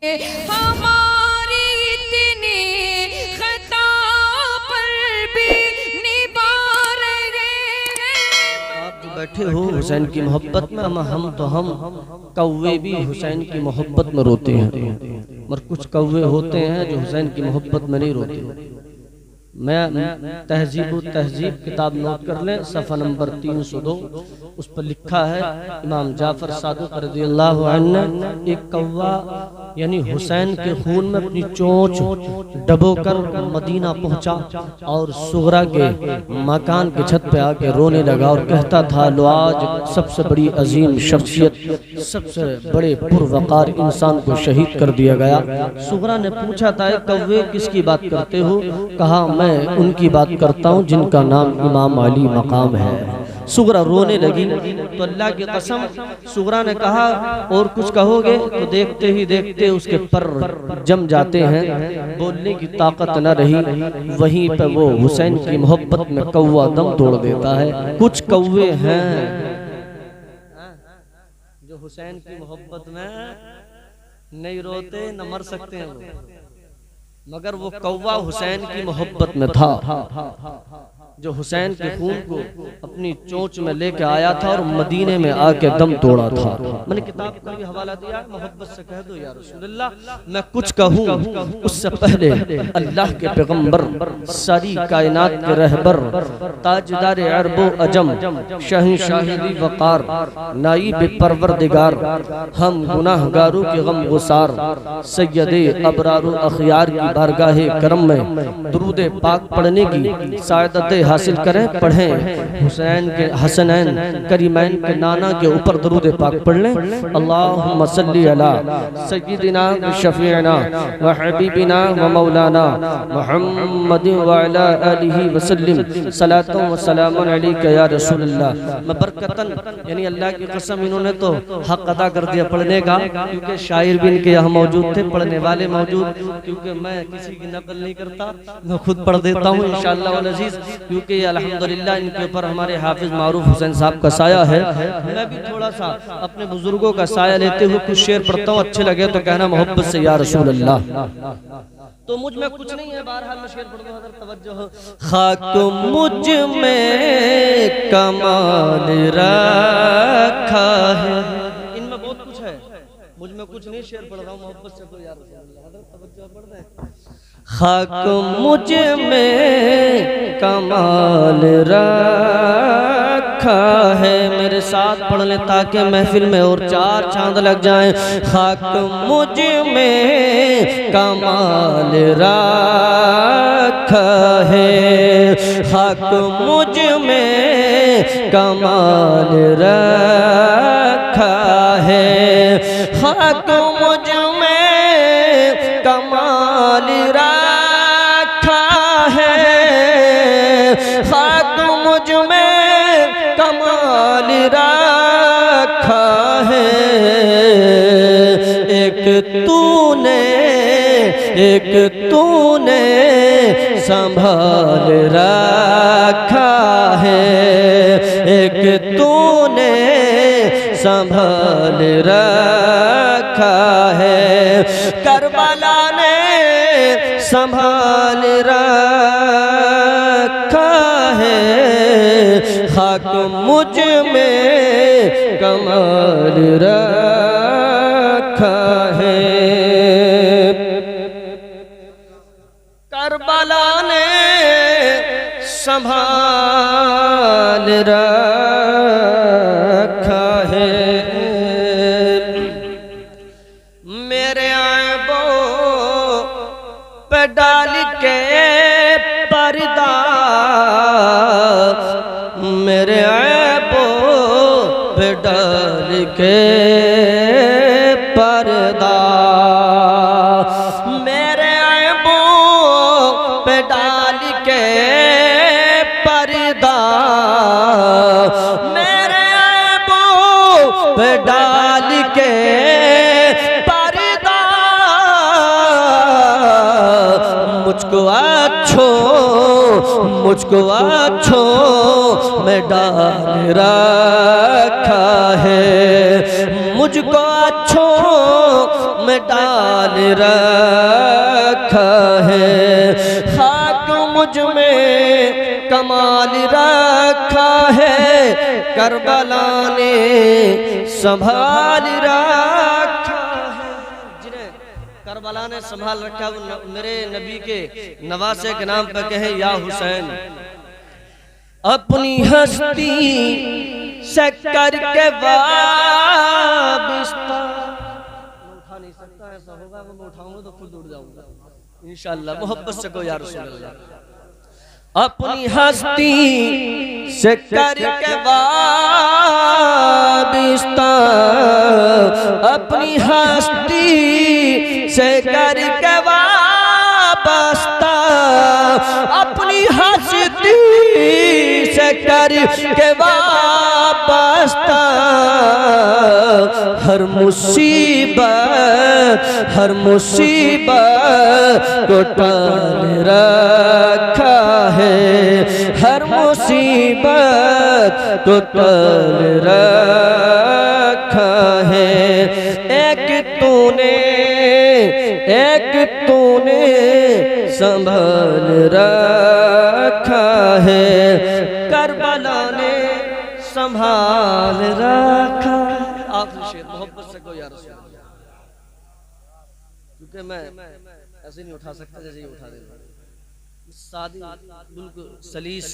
हमारी इतनी खता पर भी निभा रहे हैं। आप बैठे हो हुसैन की मोहब्बत में, हम कौवे भी हुसैन की मोहब्बत में रोते हैं, और कुछ कौवे होते हैं जो हुसैन की मोहब्बत में नहीं रोते। मैं तहजीब किताब नोट कर लें, सफ़ा नंबर 302, उस पर लिखा है इमाम जाफर सादिक रज़ियल्लाहु अन्हु ने एक कौवा यानी हुसैन के खून में अपनी चोंच डबोकर मदीना पहुंचा और सुगरा के मकान के छत पे आके रोने लगा और कहता था, लो आज सबसे बड़ी अजीम शख्सियत, सबसे बड़े पुरवकार इंसान को शहीद कर दिया गया। सुगरा ने पूछा था, कौवे किसकी बात करते हो? कहा, मैं उनकी बात करता हूँ जिनका नाम इमाम अली मकाम है। सुगरा रोने लगी तो अल्लाह की कसम सुगरा ने कहा, और कुछ कहोगे? तो देखते ही देखते उसके पर जम जाते हैं, बोलने की ताकत न रही। वहीं पर वो हुसैन की मोहब्बत में कौवा दम तोड़ देता है। कुछ कौवे हैं जो हुसैन की मोहब्बत में नहीं रोते, न मर सकते हैं वो, मगर वो कौवा हुसैन की मोहब्बत में था, जो हुसैन के खून को अपनी चोंच में लेके आया था और मदीने में आके दम तोड़ा था। मैंने किताब का भी हवाला दिया, मोहब्बत से कह दो या रसूलल्लाह, मैं कुछ कहूँ उससे पहले अल्लाह के पैगंबर, सारी कायनात के रहबर, ताजदार अरबो अजम, शहंशाही वकार, नाइब परवरदिगार, हम गुनाहगारों के गम गुसार, सैयदे अबरार अखियार की बारगाहे करम में दुरूद पाक पढ़ने की सादत हासिल करें, पढ़ें। हुसैन के हसनैन करीमैन के नाना के ऊपर दुरूद पाक पढ़ लें। अल्लाहुम्मा सल्ली अला सय्यिदिना व शफीअना व हबीबिना व मौलाना मुहम्मद व अला आलिहि व सल्लिम सलातन व सलामुन अलैका या रसूलल्लाह। मैं बरकतन यानी अल्लाह की कसम, इन्होंने तो हक अदा कर दिया पढ़ने का, क्योंकि शायर भी इनके यहाँ मौजूद थे, पढ़ने वाले मौजूद, क्योंकि मैं किसी की नकल नहीं करता, मैं खुद पढ़ देता हूँ इंशाअल्लाह वल अज़ीज़, क्योंकि अल्हम्दुलिल्लाह इनके ऊपर हमारे हाफिज मारूफ हुसैन साहब का साया है। मैं भी थोड़ा सा अपने बुजुर्गों का साया लेते हुए कुछ शेर पढ़ता हूँ, अच्छे लगे तो कहना मोहब्बत से या रसूल अल्लाह। तो मुझ में कुछ नहीं है, बहरहाल मैं शेर पढ़ दूं, हज़रत तवज्जो हो। खाक मुझ में कमाल रखा है, इनमें बहुत कुछ है, मुझ में कुछ नहीं, शेर पढ़ रहा हूँ, मोहब्बत से तो या रसूल अल्लाह। हज़रत तवज्जो पढ़ दें। खाक मुझ में कमाल रखा है, मेरे साथ पढ़ ले ताकि महफिल में और चार चांद लग जाएं। खाक मुझ में कमाल रखा है, खाक मुझ में कमाल रखा है, खाक मुझ में कमाल रखा है, खाक मुझ में कमाल रखा है। एक तूने संभाल रखा है, एक तूने संभाल रखा है, करबला ने संभाल रखा है, खाक मुझ में कमाल रखा है, करबला ने संभाल रखा है। मेरे ऐबों पे डाल के पर्दा, मेरे ऐबों पे डाल के पर्दा, मेरे ऐबों पे डाल के पर्दा, मेरे ऐबों पे डाल के पर्दा, मुझको अच्छों में डाल रखा है, मुझको अच्छों में डाल रखा है, खाक मुझ में कमाल रखा है, करबला ने संभाल रखा है। जिन्हें करबला ने संभाल रखा वो मेरे नबी के नवासे के नाम पर कहे या हुसैन। अपनी हस्ती से करके वाबस्ता, उठा नहीं सकता, ऐसा होगा मैं उठाऊंगा तो खुद उड़ जाऊंगा इंशाअल्लाह। मोहब्बत से को या रसूल अल्लाह। अपनी हस्ती से करके वाबस्ता, अपनी हस्ती से करके वाबस्ता, अपनी हस्ती से करके वाबस्ता, हर मुसीबत को टाल रखा है, हर मुसीबत को टाल रखा है। एक तूने संभाल रखा है, करबला ने संभाल रखा। आखिरी शेर मोहब्बत से को या रसूल, क्योंकि मैं ऐसे नहीं उठा सकता जैसे ये उठा देता। सादी बिल्कुल सलीस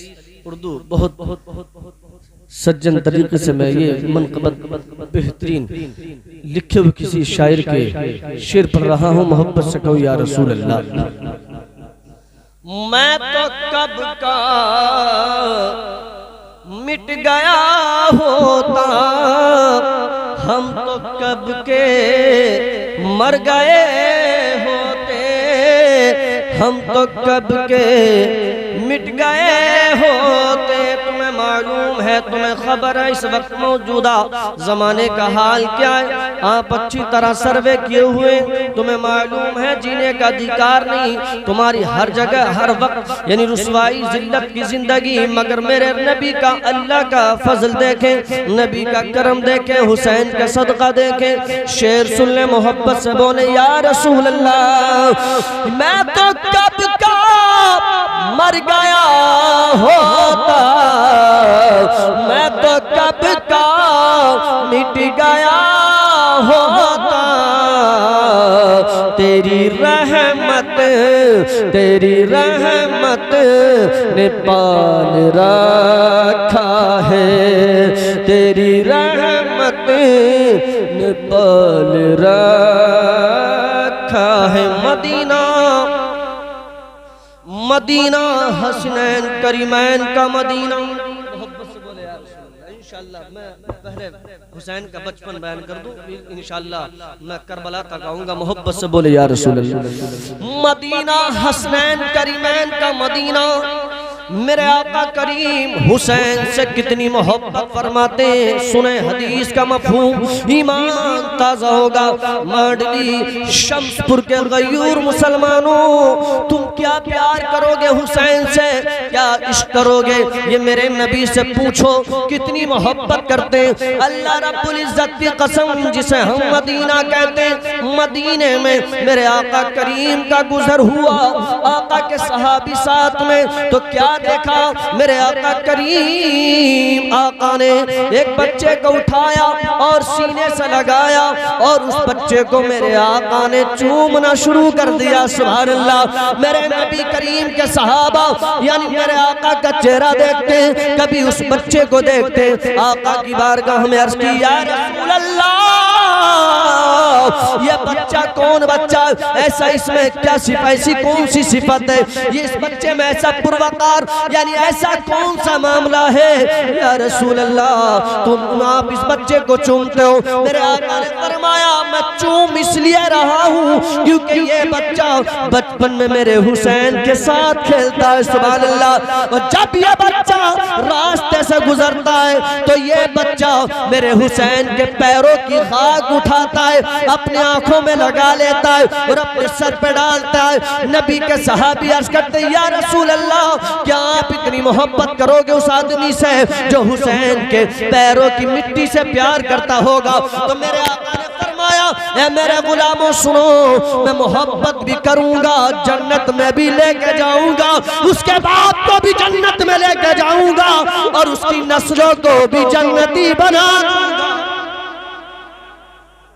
उर्दू बहुत बहुत बहुत बहुत सज्जन तरीके से मैं ये मनक़बत बेहतरीन लिखे हुए किसी शायर के शेर पढ़ रहा हूँ। मोहब्बत से कहो या रसूल अल्लाह। मैं तो कब का मिट गया होता, हम तो कब के मर गए होते, हम तो कब के मिट गए होते। तुम्हें मालूम है, तुम्हें खबर है इस वक्त मौजूदा जमाने का हाल क्या है। आप अच्छी तरह सर्वे किए हुए, तुम्हें मालूम है जीने का अधिकार नहीं, तुम्हारी हर जगह हर वक्त यानी रुसवाई जिल्लत की जिंदगी। मगर मेरे नबी का अल्लाह का फजल देखें, नबी का करम देखें, हुसैन का सदका देखें। शेर सुन ले, मोहब्बत से बोले या रसूल अल्लाह। मैं तो कब का मर गया होता, मैं तो कब का मिट गया होता, तेरी रहमत ने पाल रखा है, तेरी रहमत ने पाल रखा है। मदीना हसनैन करीमैन का मदीना। मोहब्बत से बोले यार इंशाअल्लाह। मैं पहले हुसैन का बचपन बयान कर दूं, इंशाअल्लाह मैं करबला तक आऊंगा। मोहब्बत से बोले या रसूल अल्लाह। मदीना हसनैन करीमैन का मदीना। मेरे आका करीम हुसैन से कितनी मोहब्बत फरमाते हैं, सुने हदीस का मफहूम, ईमान ताजा होगा। मांडली शम्सपुर के गयूर मुसलमानों, तुम क्या प्यार करोगे हुसैन से, क्या इश्क करोगे, ये मेरे नबी से पूछो कितनी मोहब्बत करते हैं। अल्लाह रब्बुल इज्जत की कसम, जिसे हम मदीना कहते हैं, मदीने में मेरे आका करीम का गुजर हुआ, आका के सहाबी साथ में, तो क्या देखा मेरे आका करीम, आका ने एक बच्चे को उठाया और सीने से लगाया और उस बच्चे को मेरे आका ने चूमना शुरू कर दिया। सुभान अल्लाह। मेरे नबी करीम के सहाबा यानी मेरे आका का चेहरा देखते, कभी उस बच्चे को देखते, आका की बारगाह में अर्ज की या रसूल अल्लाह, ये बच्चा कौन बच्चा, ऐसा इसमें क्या ऐसी कौन सी सिफत है, ये इस बच्चे में ऐसा पुरवकार यानी ऐसा कौन सा मामला है या रसूल अल्लाह, तुम आप इस बच्चे को चूमते हो। मेरे आका ने फरमाया मैं चूम इसलिए रहा हूँ क्योंकि ये बच्चा बचपन में मेरे हुसैन के साथ खेलता है। सुभान अल्लाह। और जब ये बच्चा रास्ते से गुजरता है तो ये बच्चा मेरे हुसैन के पैरों की खाक उठाता है, अपनी आंखों में लगा लेता है और अपने सर पे डालता है। नबी के सहाबी अर्ज करते या रसूल अल्लाह, क्या आप इतनी मोहब्बत करोगे उस आदमी से जो हुसैन के पैरों की मिट्टी से प्यार करता होगा? तो मेरे आका ने फरमाया फरमाया ए मेरे गुलामों सुनो, मैं मोहब्बत भी करूंगा, जन्नत में भी लेके जाऊंगा, उसके बाप को भी जन्नत में लेके जाऊंगा और उसकी नस्लों को भी जन्नती बना दूंगा।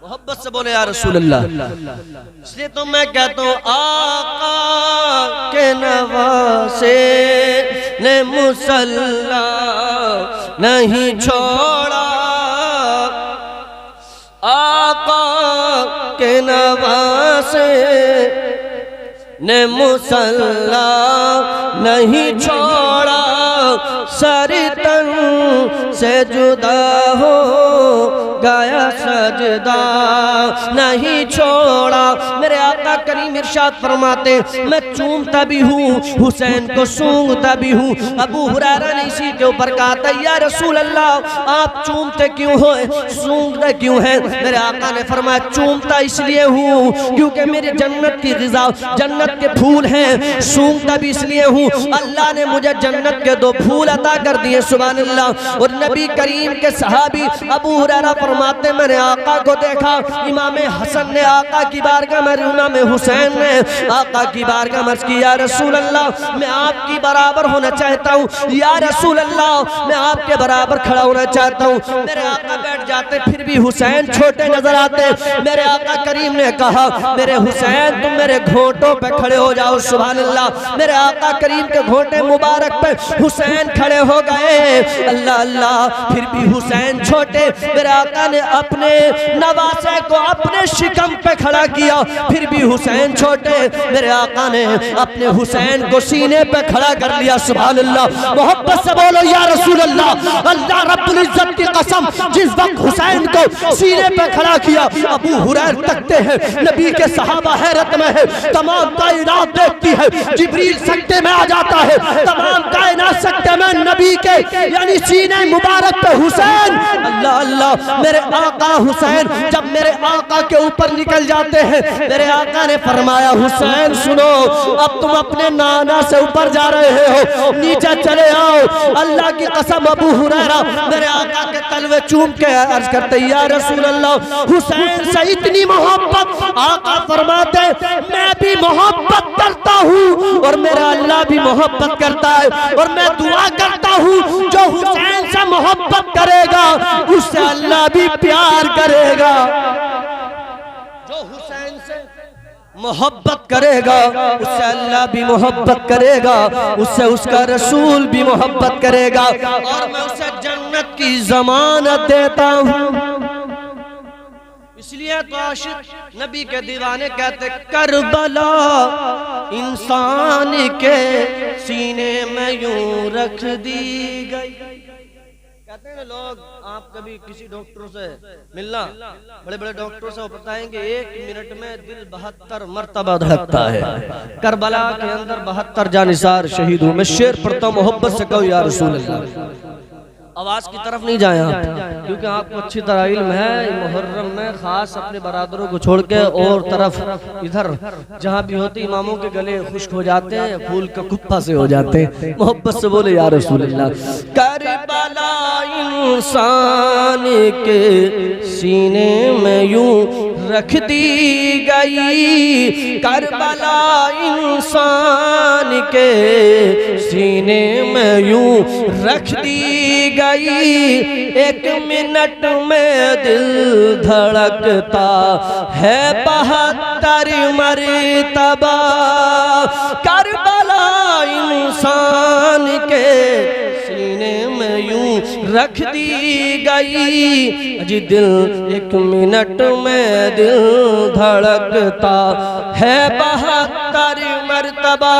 मोहब्बत से बोले या रसूल अल्लाह। इसलिए तो मैं कहता हूँ आका के नवासे ने मुसल्ला नहीं छोड़ा, आका के नवासे ने मुसल्ला नहीं छोड़ा, सारी तन से जुदा हो गया सजदा नहीं छोड़ा। मेरे आका करीम इरशाद फरमाते मैं चूमता भी हूँ, हुसैन को सूंघता भी हूँ। अबू हुरैरा ने इसी के ऊपर कहा था या रसूल अल्लाह आप चूमते क्यों हो, सूंघते क्यों हैं? मेरे आका ने फरमाया चूमता इसलिए हूँ क्योंकि मेरे जन्नत की ग़िज़ा, जन्नत के फूल हैं, सूंघता भी इसलिए हूँ अल्लाह ने मुझे जन्नत के 2 फूल अता कर दिए, सुभान अल्लाह। और नबी करीम के सहाबी अबू हुरैरा फरमाते मैंने आका को देखा, इमाम हसन ने आका की बारगाह में, इमाम हुसैन ने आका की बारगाह में अर्ज़ की या रसूल अल्लाह मैं आपकी बराबर होना चाहता हूँ, या रसूल अल्लाह मैं आपके बराबर खड़ा होना चाहता हूँ। मेरे आका बैठ जाते फिर भी हुसैन छोटे नजर आते। मेरे आका करीम ने कहा मेरे हुसैन तुम मेरे घोंटों पे खड़े हो जाओ, सुभान अल्लाह। मेरे आका करीम के घोंटे मुबारक पे हुसैन खड़े हो गए, अल्लाह अल्लाह। फिर भी हुसैन छोटे, मेरे आका ने अपने नवासे को अपने शिकम पे खड़ा किया, फिर भी हुसैन छोटे, मेरे आका ने अपने हुसैन को सीने पे खड़ा कर लिया, सुभान अल्लाह। मोहब्बत से बोलो या रसूल अल्लाह। अल्लाह रब्बुल इज्जत की कसम जिस वक्त हुसैन को सीने पे खड़ा किया, अबू हुरैरा तकते हैं, नबी के सहाबा हैरत में है, तमाम कायनात देखती है, जिब्रील सकते में आ जाता है, तमाम कायनात सकते में नबी के यानी सीने मुबारक पे हुसैन, अल्लाह अल्लाह। मेरे आका हुसैन जब मेरे आका के ऊपर निकल जाते हैं, मेरे आका ने फरमाया हुसैन सुनो अब तुम अपने नाना से ऊपर जा रहे हो, नीचे चले आओ। अल्लाह की कसम अबू हुरैरा मेरे आका के तलवे चूम के अर्ज करते या रसूल अल्लाह हुसैन से इतनी मोहब्बत। आका फरमाते मैं भी मोहब्बत करता हूँ और मेरा अल्लाह भी मोहब्बत करता है, और मैं दुआ करता हूँ जो हुसैन से मोहब्बत करेगा उससे अल्लाह भी प्यार करेगा, जो हुसैन से मोहब्बत करेगा उससे अल्लाह भी मोहब्बत करेगा, उससे उसका रसूल भी मोहब्बत करेगा, और मैं उसे जन्नत की जमानत देता हूँ। इसलिए तो आशिक नबी के दीवाने कहते करबला इंसान के सीने में यूं रख दी गई। कहते हैं ना लोग, आप कभी किसी डॉक्टर से मिलना, बड़े बड़े डॉक्टर से वो बताएंगे 1 मिनट में दिल 72 मरतबा धड़कता है। करबला के अंदर 72 जानिसार शहीद हुए। मैं शेर पढ़ता हूँ, मोहब्बत से कहो या रसूल अल्लाह। आवाज की तरफ नहीं जाए आप, क्योंकि आपको अच्छी तरह इल्म है मुहर्रम में खास अपने बरादरों को छोड़ के और तरफ इधर जहाँ भी होते इमामों के गले खुश्क हो जाते हैं, फूल का कुप्पा से हो जाते हैं। मोहब्बत से बोले या रसूल अल्लाह। करबला इंसान के सीने में यूं रख दी गई, करबला इंसान के सीने में यूं रख दी गई, 1 मिनट में दिल धड़कता है 72 मरतबा। करबला इंसान के सीने में यूं रख दी गई, अजी दिल 1 मिनट में दिल धड़कता है 72 मरतबा।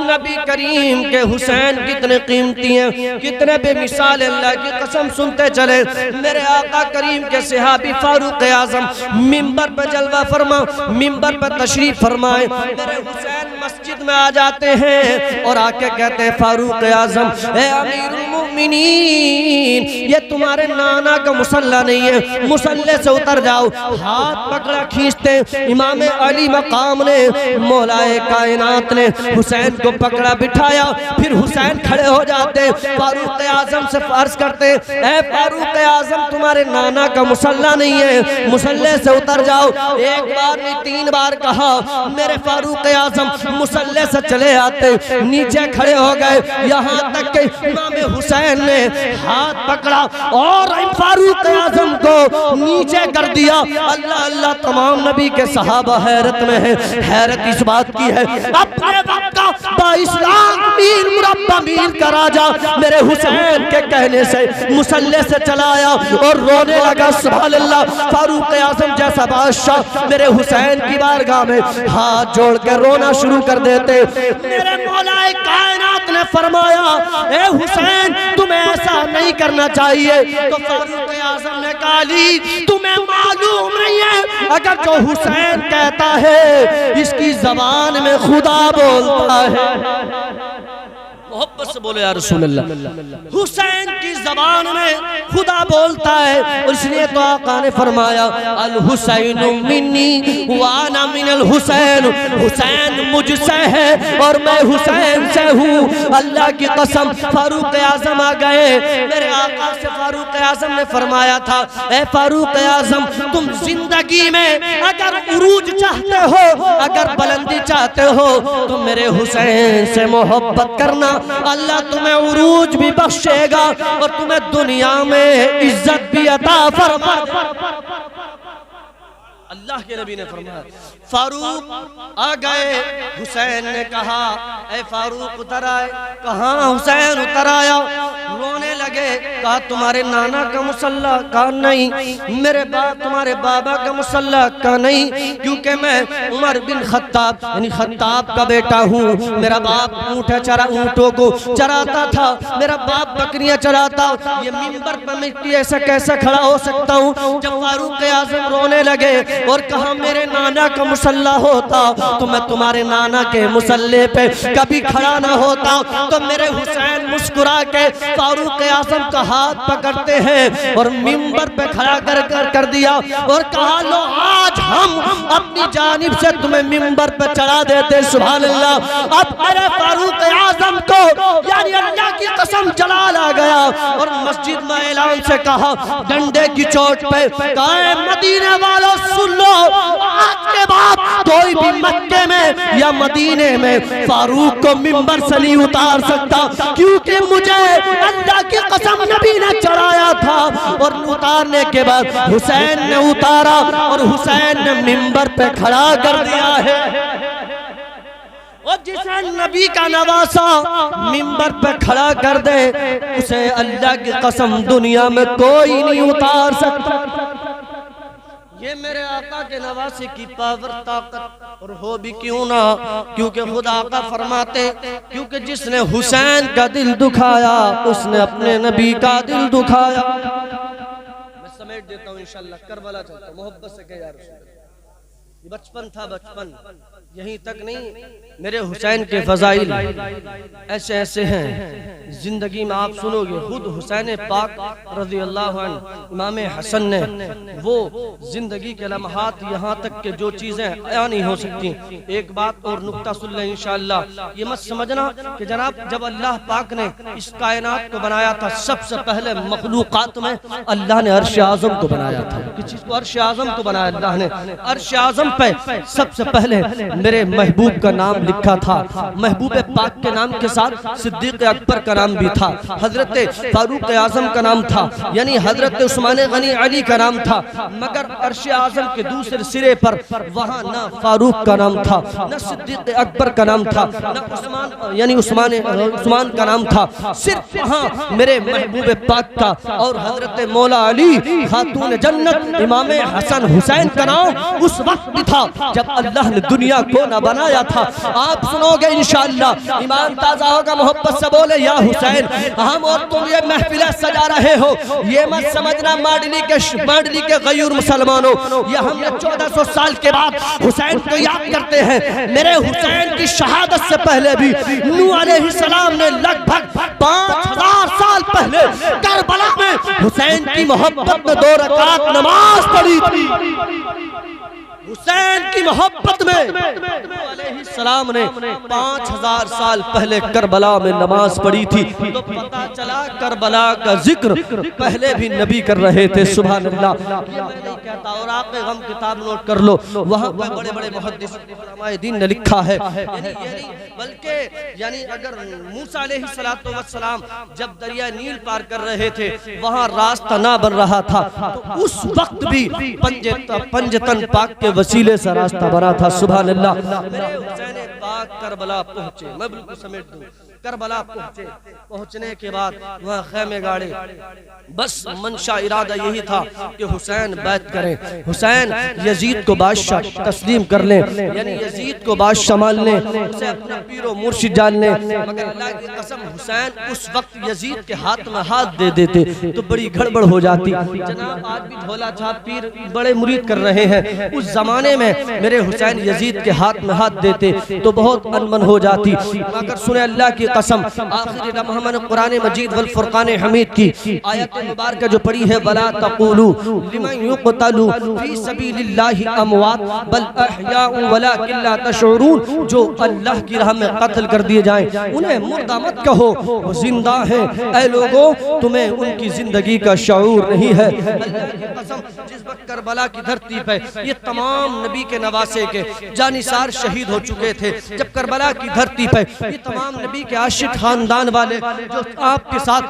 नबी करीम के हुसैन कितने कीमती हैं, कितने बेमिसाल, अल्लाह की कसम सुनते चले। मेरे आका करीम के सहाबी फारूक आजम मिंबर पर जलवा फरमा, मिंबर पर तशरीफ फरमाए। मेरे हुसैन मस्जिद में आ जाते हैं और आके कहते हैं फारूक आजम, ए अमीरुल मोमिनीन, ये तुम्हारे नाना का मुसल्ला नहीं है, मुसल्ले से उतर जाओ। हाथ पकड़ा खींचते इमाम अली मकाम ने, मौलाए कायनात ने हुसैन को पकड़ा बिठाया। फिर हुसैन खड़े हो जाते, फारूक आजम से अर्ज करते, ए फारूक आजम, तुम्हारे नाना का मुसल्ला नहीं है, मुसल्ले से उतर जाओ। एक बार नहीं 3 बार कहा। मेरे फारूक आजम मुसल्ले से चले आते, नीचे खड़े हो गए। यहाँ तक कि इमाम हुसैन ने हाथ पकड़ा और फारूक आजम को नीचे कर दिया। अल्लाह अल्लाह, तमाम नबी के सहाबा हैरत में है। हैरत इस बात की है, अपने वक्त का 22 लाख मील मुरब्बा मील का राजा मेरे हुसैन के कहने से मुसल्ले से चलाया और रोने लगा। सुभान अल्लाह, फारूक आजम जैसा बादशाह मेरे हुसैन की बारगाह में हाथ जोड़ के रोना शुरू कर देते। मेरे मौलाए कायनात ने फरमाया, ए हुसैन, तुम्हें ऐसा नहीं करना चाहिए। तो फारूक आजम ने कहा, अली, तुम्हें मालूम नहीं है, अगर जो हुसैन कहता है इसकी जबान में खुदा बोलता है। मोहब्बत से बोले या रसूल अल्लाह, हुसैन की जबान में खुदा बोलता है। और इसलिए तो आका ने फरमाया, अल हुसैन मिन्नी व अना मिनल हुसैन, हुसैन मुझसे है और मैं हुसैन से हूँ। अल्लाह की कसम, फारूक आजम आ गए। मेरे आका से फारूक आजम ने फरमाया था, ए फारूक आजम, तुम जिंदगी में अगर उरूज चाहते हो, अगर बुलंदी चाहते हो, तो मेरे हुसैन से मोहब्बत करना, अल्लाह तुम्हें उरूज भी बख्शेगा और तुम्हें दुनिया में इज्जत भी अता फरमाएगा। अल्लाह के नबी ने फरमाया। फारूक आ गए, हुसैन ने कहा, ए फारूक उतर आए। कहा हुसैन उतर आया, रोने लगे। कहा तुम्हारे नाना का मुसल्ला? कहा नहीं। मेरे बाप, तुम्हारे बाबा का मुसल्ला? कहा नहीं, क्योंकि मैं उमर बिन खत्ताब यानी खत्ताब का बेटा हूँ। मेरा बाप ऊँटों को चराता था, मेरा बाप बकरियां चराता। ये मिंबर पर मैं ऐसा कैसे खड़ा हो सकता हूँ? जब फारूक आजम रोने लगे और कहा मेरे नाना का मुसल्ला होता तो मैं तुम्हारे नाना के मुसल्ले पे कभी खड़ा ना होता। तो मेरे हुसैन मुस्कुरा के फारूक आजम का हाथ पकड़ते हैं और मिंबर पे खड़ा कर दिया और कहा, लो आज हम अपनी जानिब से तुम्हें मिंबर पे चढ़ा देते। सुभान अल्लाह। अब मेरे फारूक आजम को यानी अल्लाह की कसम जलाल आ गया और मस्जिद में ऐलान से कहा, डंडे की चोट पे, कहा मदीने वालों सुन लो, आज के बाद कोई भी मक्के में या मदीने में फारूक को मिंबर से नहीं उतार सकता, क्योंकि मुझे अल्लाह की कसम नबी ने चढ़ाया था। और उतारने के बाद हुसैन ने उतारा और हुसैन ने मिंबर पे खड़ा कर दिया है। और जिसे नबी का नवासा मिंबर पे खड़ा कर दे, उसे अल्लाह की कसम दुनिया में कोई नहीं उतार सकता। ये मेरे आका के नवासे की पावर, ताकत और हो भी क्यों ना, क्योंकि खुदा आका फरमाते, क्योंकि जिसने हुसैन का दिल दुखाया उसने अपने नबी का दिल दुखाया। मैं समेट देता हूँ इंशाअल्लाह, करबला चलता हूँ। मोहब्बत से कह यार, बचपन था, बचपन यहीं तक नहीं, मेरे हुसैन के फजाइल ऐसे ऐसे हैं जिंदगी में आप सुनोगे। खुद हुसैन पाक रज़ी अल्लाह अन्हु इमाम हसन ने वो जिंदगी के लम्हात यहाँ तक के जो चीज़ें अयान नहीं हो सकती। एक बात और नुक्ता सुन लें इंशाअल्लाह, ये मत समझना कि जनाब जब अल्लाह पाक ने इस कायनात को बनाया था, सबसे पहले मखलूक़ात में अल्लाह ने अर्श आज़म को बनाया था। किस चीज़ को? अर्श आज़म को बनाया अल्लाह ने। अर्श आज़म पे सबसे पहले मेरे महबूब का नाम लिखा था। महबूब पाक के नाम के साथ सिद्दीक अकबर का नाम भी था, हजरत फारूक आजम का नाम था, यानी हजरत उस्मान गनी अली का नाम था। मगर अर्श आजम के दूसरे सिरे पर वहाँ न फारूक का नाम था, न सिद्दीक अकबर का नाम था, न उस्मान यानी उस्मान का नाम था। सिर्फ वहाँ मेरे महबूब पाक का और हजरत मौला अली खातून जन्नत इमाम हसन हुसैन का नाम उस वक्त भी था जब अल्लाह ने दुनिया को न बनाया था। आप सुनोगे इंशाअल्लाह, ईमान ताजा होगा, मोहब्बत से बोले या हुसैन। हम और तुम ये महफिल सजा रहे हो, ये मत समझना मांडली के गयूर मुसलमानों, ये हमने 1400 साल के बाद हुसैन को याद करते हैं। मेरे हुसैन की शहादत से पहले भी नूह अलैहिस्सलाम ने लगभग 5000 साल पहले करबला में हुसैन की मोहब्बत में 2 रकात नमाज पढ़ी थी। हुसैन की मोहब्बत में सलाम ने 5000 साल पहले करबला में नमाज पढ़ी थी। तो पता चला करबला का जिक्र पहले भी नबी कर रहे थे। सुभान अल्लाह। मैं नहीं कहता, और आप गम किताब नोट कर लो, वहाँ पर बड़े बड़े मुहद्दिस उलमाए दीन ने लिखा है, बल्कि यानी अगर मूसा अलैहिस्सलाम जब दरिया नील पार कर रहे थे, वहाँ रास्ता ना बन रहा था, तो उस वक्त भी पंजतन पाक के वसीले से रास्ता बना था। सुभान अल्लाह। मेरे हुसैन पाक करबला पहुंचे, मैं बिल्कुल समेट दूं, करबला पहुंचे, पहुंचने के बाद वहाँ खैमे गाड़े, बस मंशा इरादा यही था कि हुसैन बैत करें, हुसैन यजीद को बादशाह तस्लीम कर लें, यानी यजीद को बादशाह मान लें, उसे अपना पीरो मुर्शिद जान लें। मगर अल्लाह की कसम हुसैन उस वक्त यजीद के हाथ में हाथ दे देते तो बड़ी गड़बड़ हो जाती। जनाब आज भी ढोला छाप पीर बड़े मुरीद कर रहे हैं, उस जमाने में मेरे हुसैन यजीद के हाथ में हाथ देते तो बहुत अनबन हो जाती। मगर सुने अल्लाह की कसम, आखिरी लम्हा में कुरान मजीद वल फुरकान हमीद की आयत मुबारक जो पढ़ी है, वला तक़ूलू लिमन युक़तलू फी सबीलिल्लाहि अमवात बल अहयाउ वलाकिन ला तशऊरून, जो अल्लाह की राह में कत्ल कर दिए जाएं उन्हें मुर्दा मत कहो, वो जिंदा हैं। ऐ लोगों, तुम्हें उनकी जिंदगी का शऊर नहीं है। अल्लाह की कसम, जिस वक्त करबला की धरती पे ये तमाम नबी के नवासे के जानिसार शहीद हो चुके थे, जब करबला की धरती पे ये तमाम नबी के आशिक खानदान वाले जो आपके साथ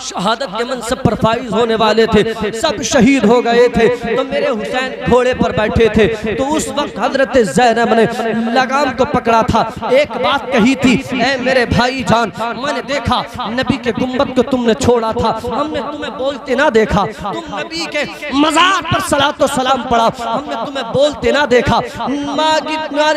शहादत के मनसब पर फाइज होने वाले थे, सब शहीद हो गए थे। तो मेरे हुसैन घोड़े पर बैठे थे, तो उस वक्त हजरत ज़ैनब ने लगाम को पकड़ा था, एक बात कही थी, ऐ मेरे भाई जान, मैंने देखा नबी के गुम्बद को तुमने छोड़ा था, हमने तुम्हें बोलते ना देखा, तुम नबी के मज़ार पर सलातो सलाम पढ़ा, हमने तुम्हें बोलते ना देखा,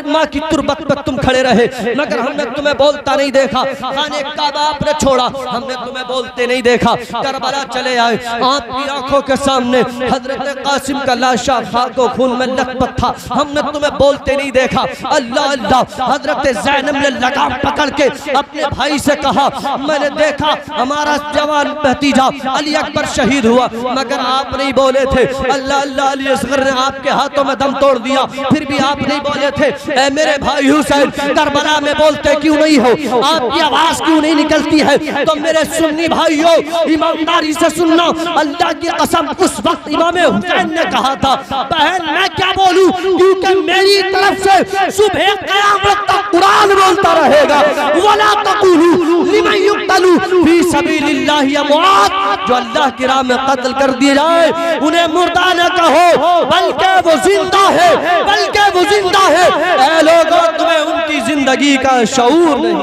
माँ की तुरबत पर तुम खड़े रहे, मगर हमने तुम्हें बोलता नहीं देखा, खाने काबा आपने छोड़ा, हमने तुम्हें बोलते नहीं देखा। करबला चले आए, आपकी आंखों के सामने हजरत कासिम का लाशा खाको खून में लथपथ था, हमने तुम्हें बोलते नहीं देखा। अल्लाह अल्लाह। हजरत ज़ैनब ने लगाम पकड़ के अपने भाई से कहा, मैंने देखा हमारा जवान भतीजा अली अकबर शहीद हुआ, मगर आप नहीं बोले थे। अल्लाह अल्लाह, अली असगर ने आपके हाथों में दम तोड़ दिया, फिर भी आप नहीं बोले थे। ऐ मेरे भाई हुसैन, करबला में बोलते क्यों नहीं हो, आपकी आवाज क्यों नहीं निकलती है? तो मेरे सुन्नी भाइयों, ईमानदारी से सुनना, अल्लाह की कसम उस वक्त इमाम हुसैन ने कहा था, बहन मैं क्या बोलूं, क्योंकि मेरी तरफ से सुबह क़यामत तक कुरान बोलता रहेगा, वला तक़ूलू लिमन युक़तलू फी सबीलिल्लाहि अमवात, जो अल्लाह की राह में कत्ल कर दिए जाए उन्हें मुर्दा न कहो, बल्कि वो जिंदा है, बल्कि वो जिंदा है। ऐ लोगों, तुम्हें उनकी जिंदगी का शऊर नहीं।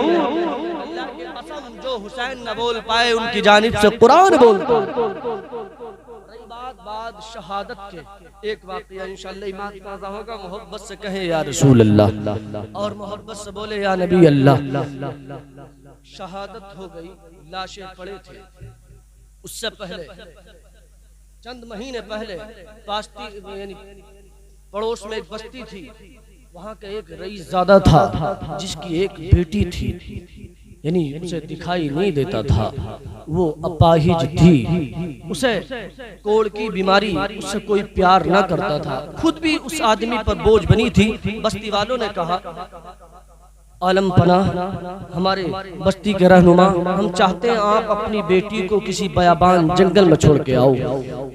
जो हुसैन न बोल पाए उनकी जानिब से कुरान बोलता। बाद शहादत के एक वाक़या इंशाअल्लाह ईमान ताज़ा होगा, मोहब्बत से कहें या रसूल अल्लाह, और मोहब्बत से बोले या नबी अल्लाह। शहादत हो गई, लाशें पड़े थे। उससे पहले चंद महीने पहले यानी पड़ोस में एक बस्ती थी, वहाँ का एक रईस ज़ादा था जिसकी एक बेटी थी, यानी उसे दिखाई नहीं देता था, वो अपाहिज थी, उसे कोढ़ की बीमारी, उससे कोई प्यार ना करता था, खुद भी उस आदमी पर बोझ बनी थी। बस्ती वालों ने कहा, आलम पनाह हमारे बस्ती के रहनुमा, हम चाहते हैं आप अपनी बेटी को किसी बयाबान जंगल में छोड़ के आओ।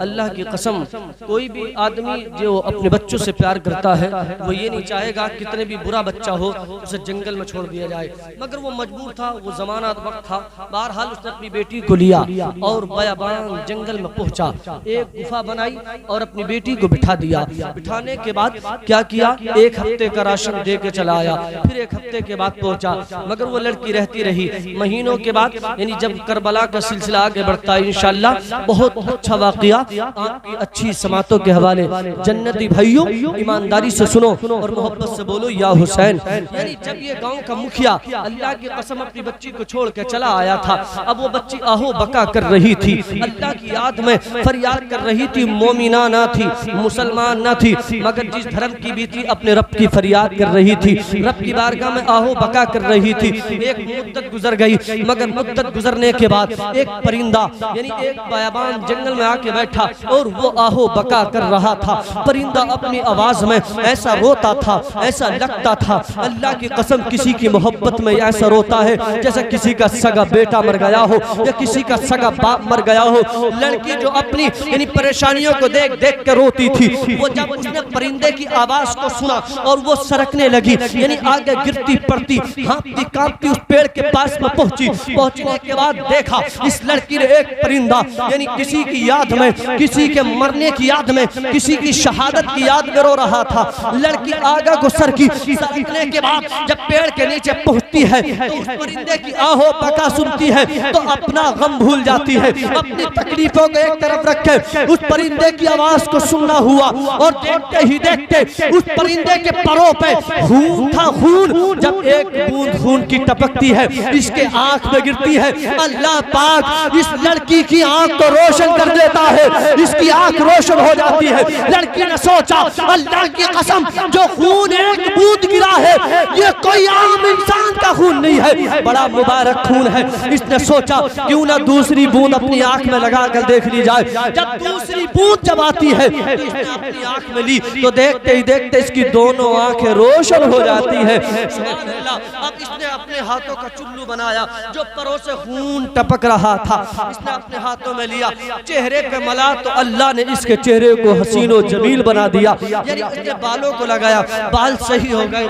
अल्लाह की कसम, कोई भी आदमी जो अपने बच्चों से प्यार करता है वो ये नहीं चाहेगा कितने भी बुरा बच्चा हो उसे जंगल में छोड़ दिया जाए, मगर वो मजबूर था, वो जमाना वक्त था। बहरहाल उसने अपनी बेटी को लिया और बयाबान जंगल में पहुंचा, एक गुफा बनाई और अपनी बेटी को बिठा दिया। बिठाने के बाद क्या किया, एक हफ्ते का राशन दे के चला आया, फिर एक हफ्ते के के बाद पहुंचा, मगर वो लड़की रहती रही। महीनों के बाद यानी जब करबला का सिलसिला आगे बढ़ता है इंशाअल्लाह, बहुत अच्छा वाकया आपकी अच्छी समातों के हवाले। जन्नती भाइयों, ईमानदारी से सुनो और मोहब्बत से बोलो या हुसैन। यानी जब ये गांव का मुखिया अल्लाह की कसम अपनी बच्ची को छोड़ के चला आया था, अब वो बच्ची आहो बका कर रही थी, अल्लाह की याद में फरियाद कर रही थी। मोमिना ना थी, मुसलमान ना थी, मगर जिस धर्म की भी थी अपने रब की फरियाद कर रही थी, रब की बारगाह में आहो बका कर रही थी। एक मुद्दत गुजर गई, मगर मुद्दत गुजरने के बाद एक परिंदा यानी एक बयाबान जंगल में आके बैठा और वो आहो बका कर रहा था। परिंदा अपनी आवाज में ऐसा रोता था, ऐसा लगता था, अल्लाह की कसम किसी की मोहब्बत में ऐसा रोता है जैसे किसी का सगा बेटा मर गया हो या किसी का सगा बाप मर गया हो। लड़की जो अपनी यानी परेशानियों को देख देख कर रोती थी, वो जब उसने परिंदे की आवाज को सुना और वो सरकने लगी, यानी आगे गिरती पड़ती हाँफती कांपती उस पेड़ के पास में पहुंची। पहुंचने के बाद देखा इस लड़की ने एक परिंदा यानी किसी की याद में, किसी के मरने की याद में, किसी की शहादत की याद में रो रहा था। लड़की आगे को सरकी, सरकने के बाद जब पेड़ के नीचे पहुंचती है तो उस परिंदे की आहो बका सुनती है तो अपना गम भूल जाती है, अपनी तकलीफों को एक तरफ रखे उस परिंदे की आवाज को सुनना हुआ। और देखते ही देखते उस परिंदे के परों पे खून था, खून। जब एक बूंद खून की टपकती है इसके आंख में गिरती है, अल्लाह पाक इस लड़की की आंख को रोशन कर देता है, इसकी आंख रोशन हो जाती है। लड़की ने सोचा अल्लाह की कसम जो खून एक बूंद गिरा है ये कोई आम इंसान का खून नहीं है, बड़ा मुबारक खून है। इसने सोचा क्यों ना दूसरी बूंद अपनी आंख में लगा कर देख ली जाए। जब दूसरी बूंद जब आती है तो इसने अपनी आंख में ली तो देखते ही देखते इसकी दोनों आंखें रोशन हो जाती है। सुभान अल्लाह। अब इसने अपने हाथों का चुल्लू बनाया, जो परों से खून टपक रहा था इसने अपने हाथों में लिया, चेहरे पे मला तो अल्लाह ने इसके चेहरे को हसीनो जमील बना दिया। यानी इसके बालों को लगाया, बाल सही हो गए,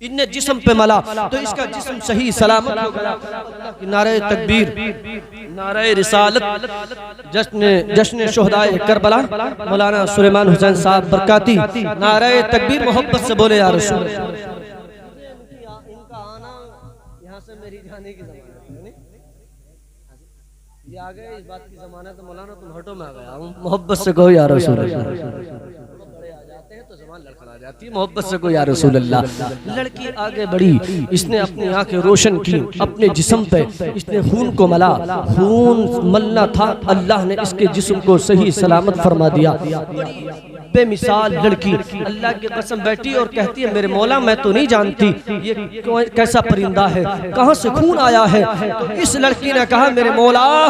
इनने जिस्म पे मला तो इसका जिस्म सही सलामत हो गया। नारे तकबीर, नारे रिसालत, जश्न शुहदाए करबला मौलाना सुलेमान हुसैन साहब बरकाती। नारे तकबीर, मोहब्बत से बोले या रसूल। इनका आना यहाँ से मेरी जाने की ज़मानत है, ये आ गए, इस बात की ज़मानत है मौलाना तुम हटो, मैं आ गया हूँ। मोहब्बत से कहो या रसूल। तो ज़बान लड़खड़ा जाती है, मोहब्बत से कोई या रसूल अल्लाह। लड़की आगे बढ़ी, इसने अपनी आंखें रोशन की, अपने जिस्म पे इसने खून को मला। खून मलना था, अल्लाह ने इसके जिस्म को सही सलामत फरमा दिया। बेमिसाल लड़की अल्लाह की कसम बैठी और कहती है मेरे मौला मैं तो नहीं जानती ये कैसा परिंदा है, कहाँ से खून आया है। तो इस लड़की ने कहा मेरे मौला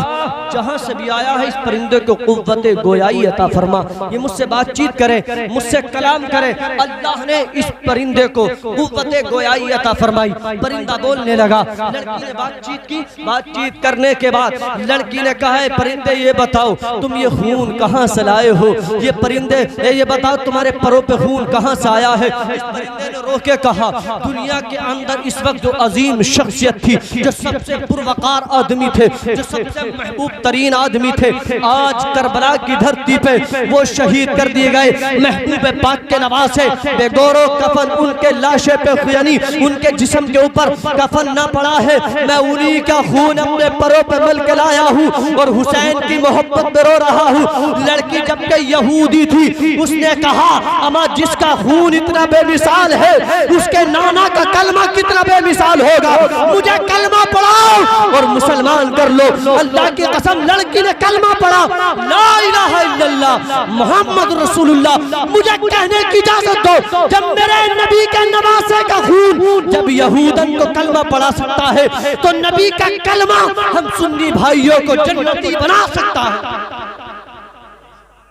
जहाँ से भी आया है इस परिंदे को कुव्वत गोयाई अता फरमा, ये मुझसे बातचीत करे, मुझसे कलाम करे। अल्लाह ने इस परिंदे को कुव्वत गोयाई अता फरमाई। परिंदा बोलने लगा, लड़की ने बातचीत की। बातचीत करने के बाद लड़की ने कहा है परिंदे ये बताओ तुम ये खून कहाँ से लाए हो, ये परिंदे ये बताओ तुम्हारे परों पे खून कहाँ से आया है। इस परिंदे ने रो के कहा दुनिया के अंदर इस वक्त जो अजीम शख्सियत थी, जो सबसे पुरवकार आदमी थे, जो सबसे महबूब तरीन आदमी थे, आज करबला की धरती पे वो शहीद कर दिए गए। महबूब पाक के नवासे बेगौरो कफन उनके लाशे पे यानी उनके जिस्म के ऊपर कफन ना पड़ा है, मैं उन्हीं का खून अपने परों पे मल के लाया हूँ और हुसैन की मोहब्बत में रो रहा हूँ। लड़की जबकि यहूदी थी उसने कहा अमा जिसका खून इतना बेमिसाल है उसके नाना का कलमा कितना बेमिसाल होगा, मुझे कलमा पढ़ाओ और मुसलमान कर लो। अल्लाह की कसम लड़की ने कलमा पढ़ा, ला इलाहा इल्लल्लाह मोहम्मद रसूलुल्लाह। मुझे कहने की इजाजत दो जब मेरे नबी के नवासे का खून जब यहूदन को कलमा पढ़ा सकता है तो नबी का कलमा हम सुन्नी भाइयों को जन्नती बना सकता है।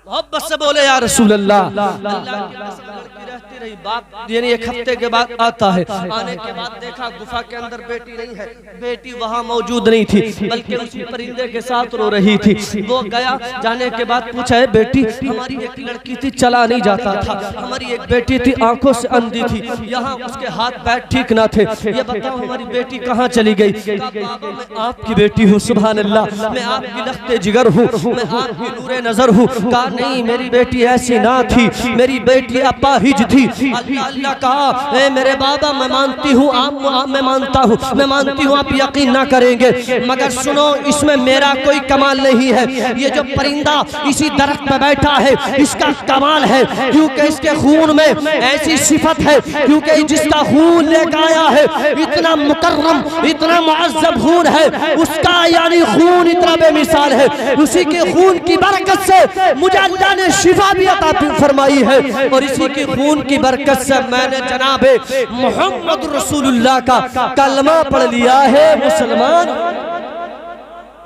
मोहब्बत से बोले या रसूल अल्लाह। अल्लाह की कसम लड़की रहती रही, बाप यानी एक हफ्ते के बाद आता है। आने के बाद देखा गुफा के अंदर बेटी नहीं है, बेटी वहाँ मौजूद नहीं थी बल्कि उसी परिंदे के साथ रो रही थी। वो गया, जाने के बाद पूछा है बेटी हमारी एक लड़की थी चला नहीं जाता था, हमारी एक बेटी थी आंखों से अंधी थी, यहाँ उसके हाथ पैर ठीक ना थे, ये बताओ हमारी बेटी कहाँ चली गई। बाबा मैं आपकी बेटी हूँ, सुभान अल्लाह, मैं आपकी लख्ते जिगर हूँ, मैं आपकी नूरे नजर हूँ। नहीं मेरी बेटी ऐसी ना थी, मेरी बेटी अपाहिज थी, अल्लाह अल्लाह कहा, ए मेरे बाबा मैं मानती हूँ, आप मैं मानता हूँ, मैं मानती हूँ आप यकीन ना करेंगे, मगर सुनो इसमें मेरा कोई कमाल नहीं है। ये जो परिंदा इसी दरख्त पे बैठा है इसका कमाल है, क्योंकि इसके खून में ऐसी सिफत है, क्योंकि जिसका खून लेकर आया है इतना मुकर्रम इतना मुअज़्ज़ब खून है उसका, यानी खून इतना बेमिसाल है। उसी के खून की बरकत से मुझे अल्लाह ने शिफा भी अता फरमाई है, और इसी के खून की बरकत से मैंने जनाबे मोहम्मद रसूलुल्लाह का कलमा पढ़ लिया है। मुसलमान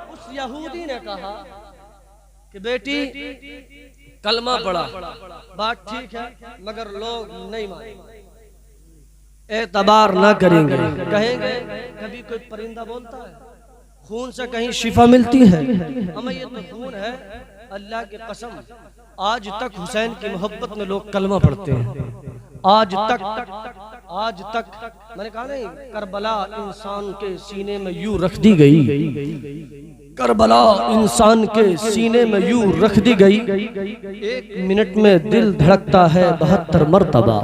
उस यहूदी ने कहा कि बेटी कलमा पढ़ा, बात ठीक है, मगर लोग नहीं मानेंगे, एतबार ना करेंगे, कहेंगे कभी कोई परिंदा बोलता है, खून से कहीं शिफा मिलती है, हमें ये तो खून है। अल्लाह की कसम आज तक हुसैन की मोहब्बत में लोग कलमा पढ़ते हैं, आज तक मैंने कहा नहीं, करबला इंसान के सीने में यूं रख दी गई, करबला इंसान के सीने में यूं रख दी गई, 1 मिनट में दिल धड़कता है 72 मरतबा,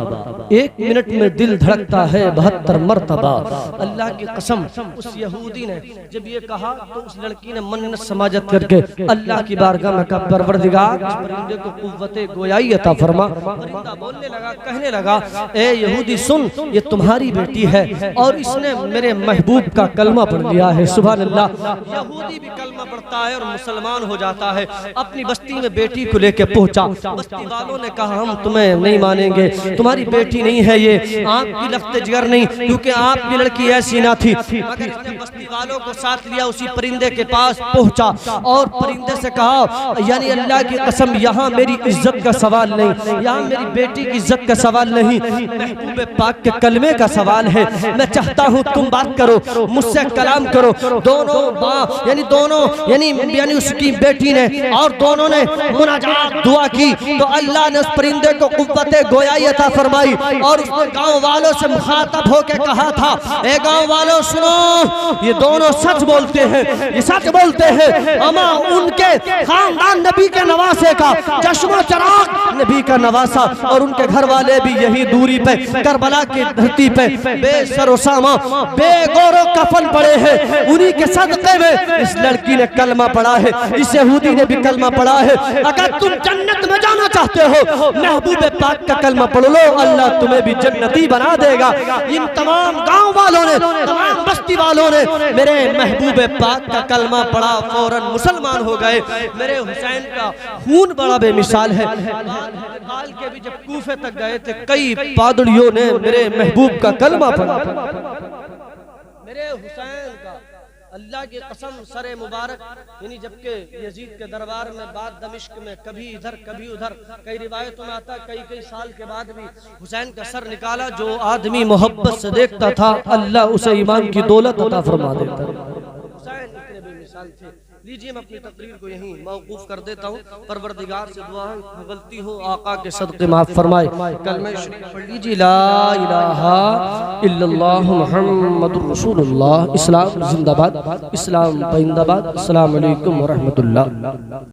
1 मिनट में दिल धड़कता है 72 मरतबा। अल्लाह की कसम उस यहूदी ने जब ये कहा तो उस लड़की ने मन्नत समाजत करके अल्लाह की बारगाह में कहा, परवरदिगार इस परिंदे को कुव्वते गोयाई अता फरमा। परिंदा बोलने लगा, कहने लगा, ए यहूदी सुन, ये तुम्हारी बेटी है और इसने मेरे महबूब का कलमा पढ़ लिया है। सुभान अल्लाह। यहूदी भी कलमा पढ़ता है और मुसलमान हो जाता है। अपनी बस्ती में बेटी को लेके पहुंचा, बस्ती वालों ने कहा हम तुम्हें नहीं मानेंगे, तुम्हारी बेटी नहीं है ये, आपकी लफ्ते जिगर नहीं, क्योंकि आपकी लड़की ऐसी ना थी। मगर इसने बस्ती वालों को साथ लिया, उसी परिंदे के पास पहुंचा और परिंदे से कहा, यानी अल्लाह की कसम यहाँ मेरी इज्जत का सवाल नहीं, यहाँ मेरी बेटी की इज्जत का सवाल नहीं, महबूब पाक के कलमे का सवाल है। मैं चाहता हूँ तुम बात करो, मुझसे कलाम करो। दोनों यानी उसकी बेटी ने और दोनों ने मुनाजात दुआ की तो अल्लाह ने उस परिंदे को कुव्वते गोयाई अता फरमाई और उसने गांव वालों से मुखातब होकर कहा था, ए गांव वालों सुनो, ये दोनों सच बोलते हैं, ये सच बोलते हैं। अमा उनके खानदान नबी के नवासे का चश्मा चराग नबी का नवासा, और उनके घर वाले भी यही दूरी पे करबला की धरती पे बेसरोसामा बेगौरो कफन पड़े हैं। उन्हीं के सदक़े में इस लड़की ने कलमा पढ़ा है, इस यहूदी ने भी कलमा पढ़ा है। अगर तुम जन्नत में जाना चाहते हो महबूब पाक का कलमा पढ़ लो, अल्लाह तुम्हें भी जन्नती बना देगा। इन तमाम गांव वालों ने, तमाम बस्ती वालों ने मेरे महबूब पाक का कलमा पढ़ा, फौरन मुसलमान हो गए। मेरे हुसैन का खून बड़ा बेमिसाल है। हाल के भी जब कूफे तक गए थे कई पादरियों ने मेरे महबूब का कलमा पढ़ा। मेरे हुसैन का अल्लाह की कसम सरे मुबारक, यानी जबकि यजीद के दरबार में बाद दमिश्क में कभी इधर कभी उधर, कई रिवायतों में आता कई साल के बाद भी हुसैन का सर निकाला। जो आदमी मोहब्बत से देखता था अल्लाह उसे ईमान की दौलत अता फरमा देता। हुसैन इतने बेमिसाल थे। लीजिए मैं अपनी तकरीर को यहीं मौकूफ कर देता हूँ। परवरदिगार से दुआ है गलती हो आका के सदक़े माफ फरमाए। कलमा शरीफ पढ़ लीजिए, ला इलाहा इल्लल्लाह मुहम्मदुर रसूलुल्लाह। इस्लाम जिंदाबाद, इस्लाम जिंदाबाद। अस्सलाम वालेकुम व रहमतुल्लाह।